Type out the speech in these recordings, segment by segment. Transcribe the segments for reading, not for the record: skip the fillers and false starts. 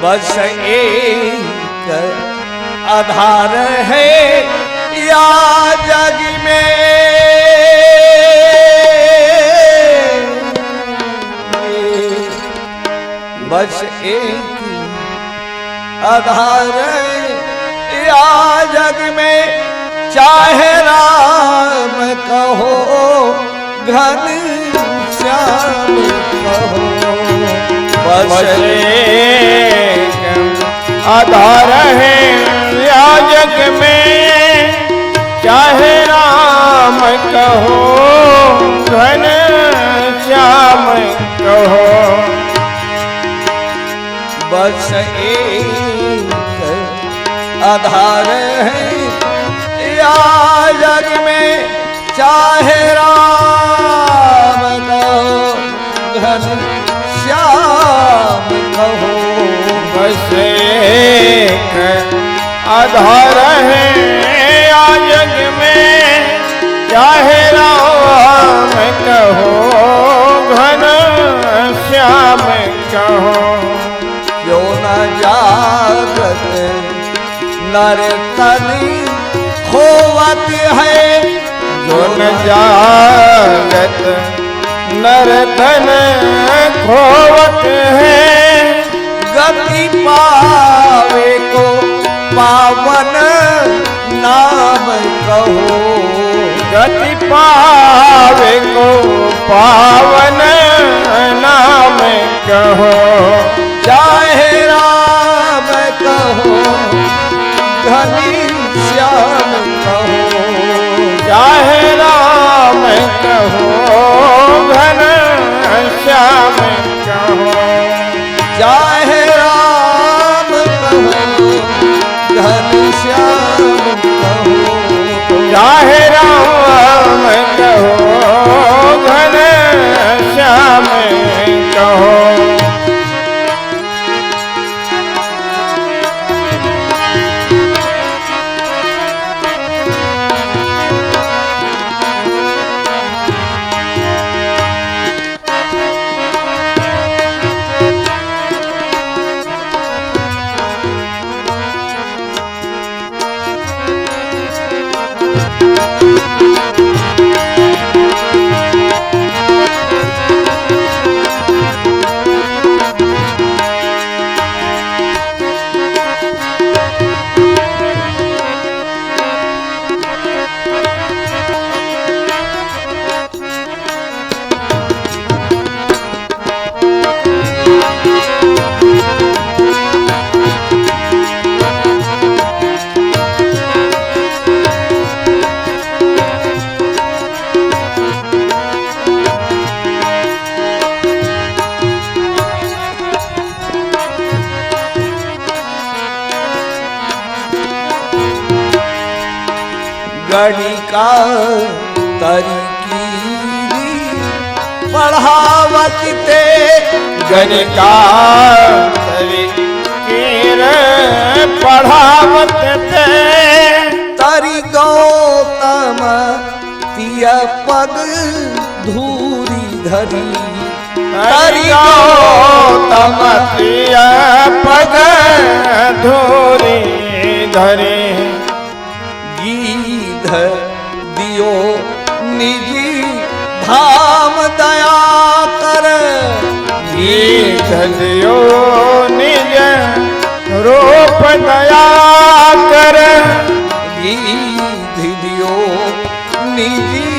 बस एक आधार है या जग में, बस एक आधार या जग में, चाहे राम कहो घन श्याम कहो, बस एक आधार है या जग में, चाहे राम कहो घन श्याम कहो, बस एक आधार है या जग में, चाहे राम कहो घन श्याम कहो, बस एक आधार है या जग में, चाहे राम कहो घन श्याम कहो, जो न जागत नर तन खोवत है, जो न जागत नर तन खोवत है, गति पावे को पावन नाम कहो, गति पावे को पावन नाम कहो, चाहे राम कहो घनी श्याम कहो, चाहे राम कहो घन श्याम कहो, चाहे राम कहो घन श्याम कहो, चाहे राम कहो घन श्याम कहो, गणिका तरीकी पढ़ावत ते, गणिका तरीकीर पढ़ावत ते, तरी गौतम तिय पग धूरी धरी, तरी गौतम तिय पग धूरी धरी, गीध दियो निजी धाम दया कर, गीध दियो निज रूप दया कर, गीध दियो निजी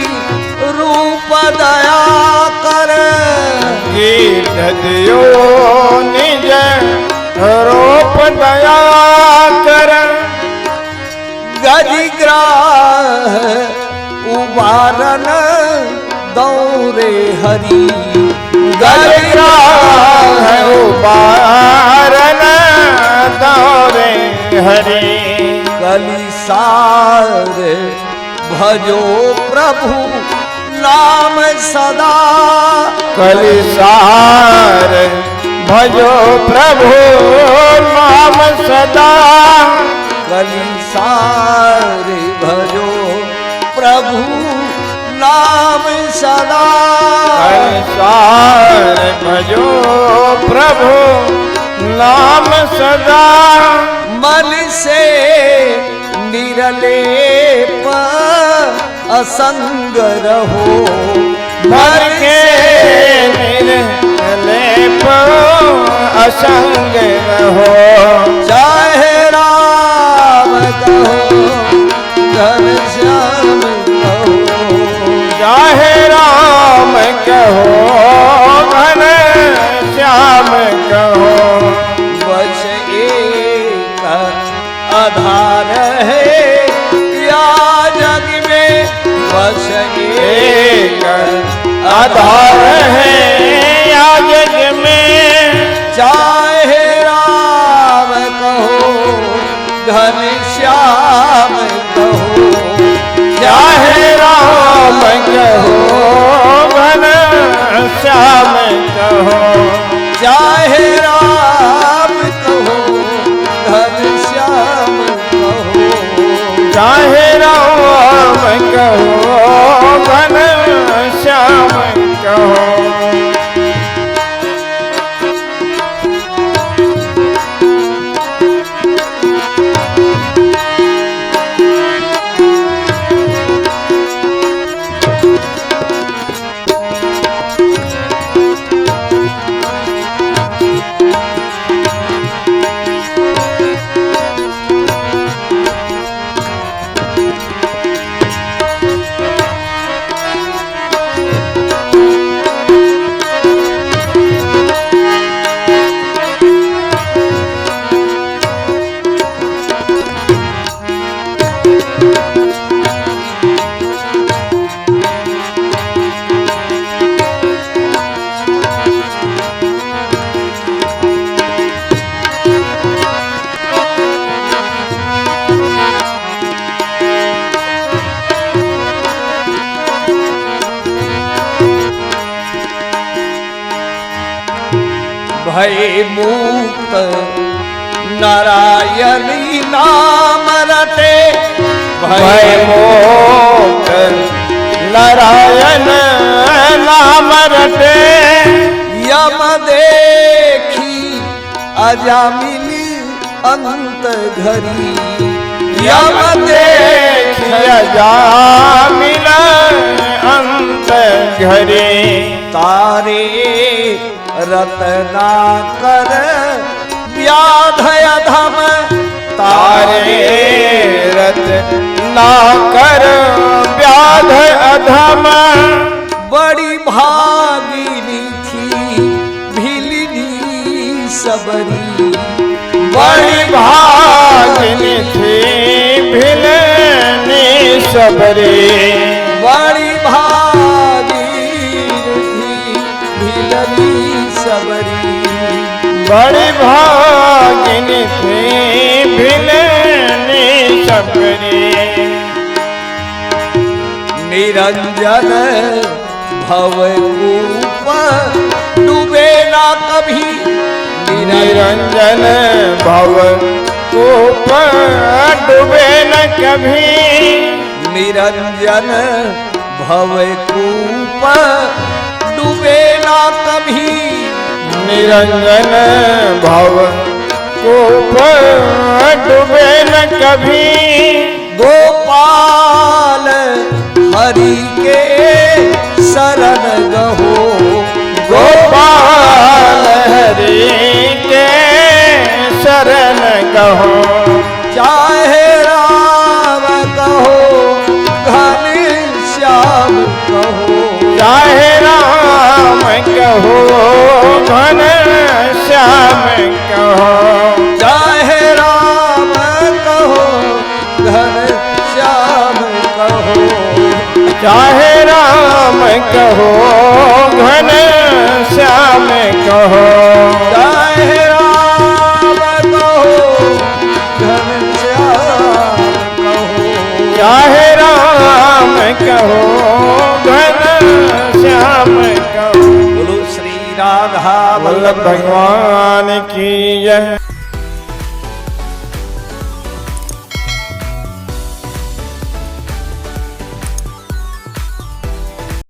रूप दया कर, गीध दियो निज रूप दया कर, गजग्राह उबारन दौरे हरि, गजग्राह उबारन दौरे हरि, कलिसार भजो प्रभु नाम सदा, कलिसार भजो प्रभु नाम सदा, कलिसार भजो प्रभु नाम सदा, कलिसार भजो प्रभु नाम सदा मन से निरलेप असंग रहो। मन के निर्लेप असंग रहो। चाहे राम कहो घनश्याम कहो, चाहे राम कहो घनश्याम कहो। बस एक आधार है या जग में, बस एक आधार है या जग में। चाहे राम कहो घनश्याम कहो, चाहे राम कहो घनश्याम कहो। चाहे राम कहो घनश्याम कहो, चाहे राम कहो घनश्याम कहो। भय मुक्त नारायणी नाम रटे, भय मुक्त नारायण नाम रटे। यम देखी अजामिनी अंत घरी, यम देखी अजामिन अंत घरी। तारे रत्नाकर व्याध अधम, तारे रत्नाकर व्याध अधम। बड़ी भागिनी थी भिलनी सबरी, बड़ी भागिनी थी भिलनी सबरी। बड़ी भागिनी थी भिलनी सबरी, बड़ी भागिनी थी भिलनी सबरी। निरंजन भवकूप डूबे ना कभी, निरंजन भव कूप डूबे न कभी। निरंजन भवकूप डूबे ना कभी, निरंजन भव कूप डूबे न कभी। गोपाल हरि के शरण गहो, गोपाल हरि के शरण गहो। चाहे राम कहो घनश्याम कहो, चाहे राम कहो घनश्याम कहो। चाहे राम कहो घनश्याम कहो, चाहे राम कहो घनश्याम कहो। चाहे राम कहो घनश्याम कहो, चाहे राम कहो घनश्याम कहो। बोलो श्री राधा वल्लभ भगवान की जय।